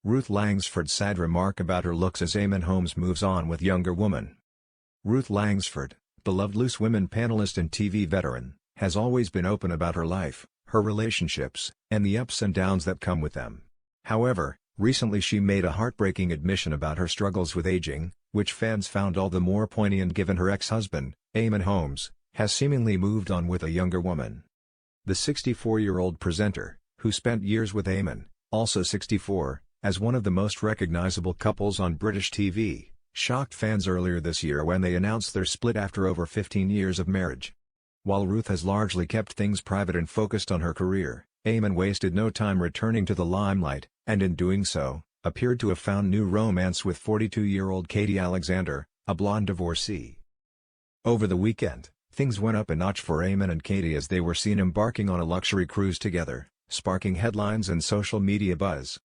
Ruth Langsford's sad remark about her looks as Eamonn Holmes moves on with younger woman. Ruth Langsford, beloved Loose Women panelist and TV veteran, has always been open about her life, her relationships, and the ups and downs that come with them. However, recently she made a heartbreaking admission about her struggles with aging, which fans found all the more poignant given her ex-husband, Eamonn Holmes, has seemingly moved on with a younger woman. The 64-year-old presenter, who spent years with Eamonn, also 64, as one of the most recognizable couples on British TV, shocked fans earlier this year when they announced their split after over 15 years of marriage. While Ruth has largely kept things private and focused on her career, Eamonn wasted no time returning to the limelight, and in doing so, appeared to have found new romance with 42-year-old Katie Alexander, a blonde divorcee. Over the weekend, things went up a notch for Eamonn and Katie as they were seen embarking on a luxury cruise together, sparking headlines and social media buzz.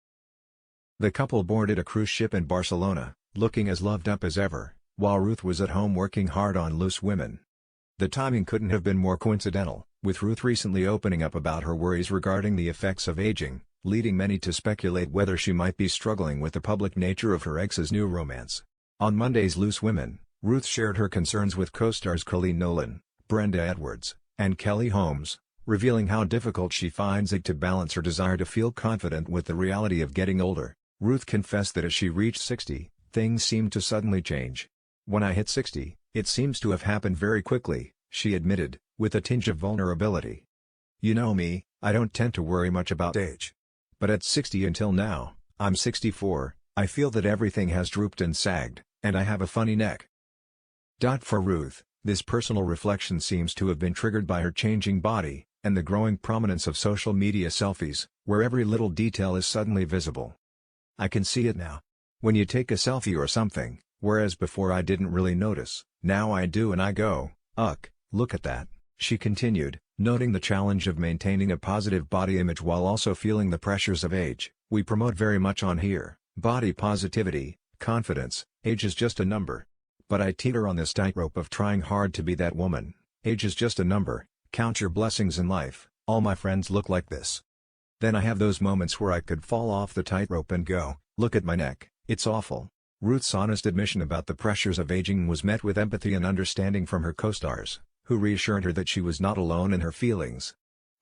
The couple boarded a cruise ship in Barcelona, looking as loved up as ever, while Ruth was at home working hard on Loose Women. The timing couldn't have been more coincidental, with Ruth recently opening up about her worries regarding the effects of aging, leading many to speculate whether she might be struggling with the public nature of her ex's new romance. On Monday's Loose Women, Ruth shared her concerns with co-stars Colleen Nolan, Brenda Edwards, and Kelly Holmes, revealing how difficult she finds it to balance her desire to feel confident with the reality of getting older. Ruth confessed that as she reached 60, things seemed to suddenly change. "When I hit 60, it seems to have happened very quickly," she admitted, with a tinge of vulnerability. "You know me, I don't tend to worry much about age. But at 60 until now, I'm 64, I feel that everything has drooped and sagged, and I have a funny neck." For Ruth, this personal reflection seems to have been triggered by her changing body, and the growing prominence of social media selfies, where every little detail is suddenly visible. "I can see it now. When you take a selfie or something, whereas before I didn't really notice, now I do and I go, ugh, look at that," she continued, noting the challenge of maintaining a positive body image while also feeling the pressures of age. "We promote very much on here, body positivity, confidence, age is just a number. But I teeter on this tightrope of trying hard to be that woman. Age is just a number, count your blessings in life, all my friends look like this. Then I have those moments where I could fall off the tightrope and go, look at my neck, it's awful." Ruth's honest admission about the pressures of aging was met with empathy and understanding from her co-stars, who reassured her that she was not alone in her feelings.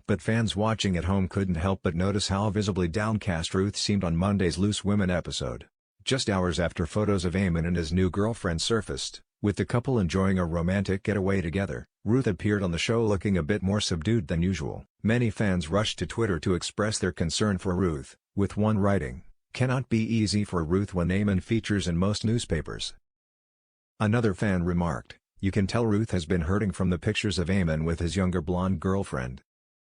But fans watching at home couldn't help but notice how visibly downcast Ruth seemed on Monday's Loose Women episode. Just hours after photos of Eamonn and his new girlfriend surfaced, with the couple enjoying a romantic getaway together, Ruth appeared on the show looking a bit more subdued than usual. Many fans rushed to Twitter to express their concern for Ruth, with one writing, "Cannot be easy for Ruth when Eamonn features in most newspapers." Another fan remarked, "You can tell Ruth has been hurting from the pictures of Eamonn with his younger blonde girlfriend.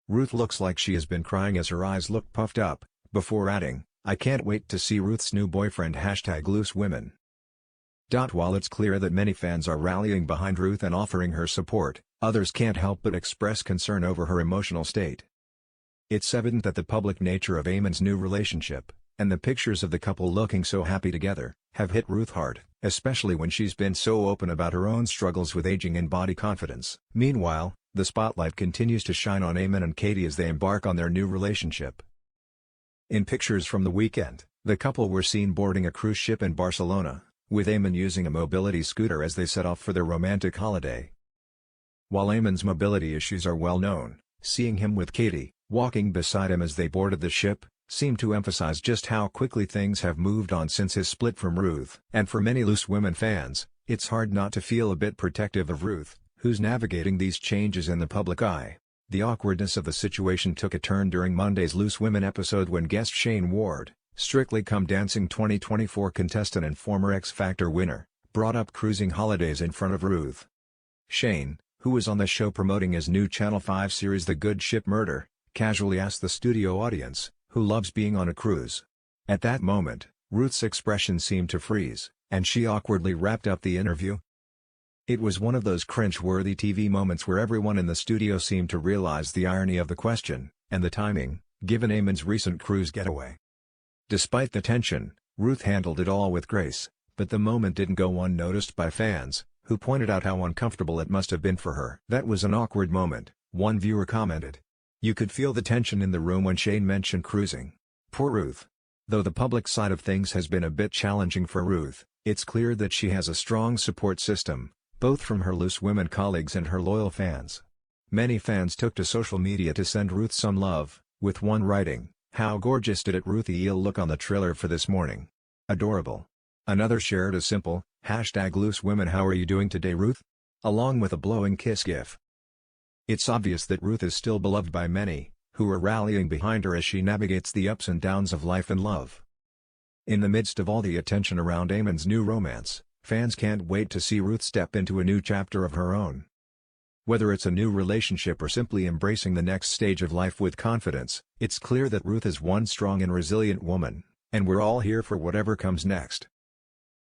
Ruth looks like she has been crying as her eyes look puffed up," before adding, "I can't wait to see Ruth's new boyfriend #LooseWomen." While it's clear that many fans are rallying behind Ruth and offering her support, others can't help but express concern over her emotional state. It's evident that the public nature of Eamonn's new relationship, and the pictures of the couple looking so happy together, have hit Ruth hard, especially when she's been so open about her own struggles with aging and body confidence. Meanwhile, the spotlight continues to shine on Eamonn and Katie as they embark on their new relationship. In pictures from the weekend, the couple were seen boarding a cruise ship in Barcelona, with Eamonn using a mobility scooter as they set off for their romantic holiday. While Eamonn's mobility issues are well known, seeing him with Katie, walking beside him as they boarded the ship, seemed to emphasize just how quickly things have moved on since his split from Ruth. And for many Loose Women fans, it's hard not to feel a bit protective of Ruth, who's navigating these changes in the public eye. The awkwardness of the situation took a turn during Monday's Loose Women episode when guest Shane Ward, Strictly Come Dancing 2024 contestant and former X Factor winner, brought up cruising holidays in front of Ruth. Shane, who was on the show promoting his new Channel 5 series The Good Ship Murder, casually asked the studio audience, who loves being on a cruise. At that moment, Ruth's expression seemed to freeze, and she awkwardly wrapped up the interview. It was one of those cringe-worthy TV moments where everyone in the studio seemed to realize the irony of the question, and the timing, given Eamonn's recent cruise getaway. Despite the tension, Ruth handled it all with grace, but the moment didn't go unnoticed by fans, who pointed out how uncomfortable it must have been for her. "That was an awkward moment," one viewer commented. "You could feel the tension in the room when Shane mentioned cruising. Poor Ruth. Though the public side of things has been a bit challenging for Ruth, it's clear that she has a strong support system, both from her Loose Women colleagues and her loyal fans. Many fans took to social media to send Ruth some love, with one writing, "How gorgeous did it Ruthie look on the trailer for this morning. Adorable." Another shared a simple, #LooseWomen how are you doing today Ruth? Along with a blowing kiss gif. It's obvious that Ruth is still beloved by many, who are rallying behind her as she navigates the ups and downs of life and love. In the midst of all the attention around Eamonn's new romance, fans can't wait to see Ruth step into a new chapter of her own. Whether it's a new relationship or simply embracing the next stage of life with confidence, it's clear that Ruth is one strong and resilient woman, and we're all here for whatever comes next.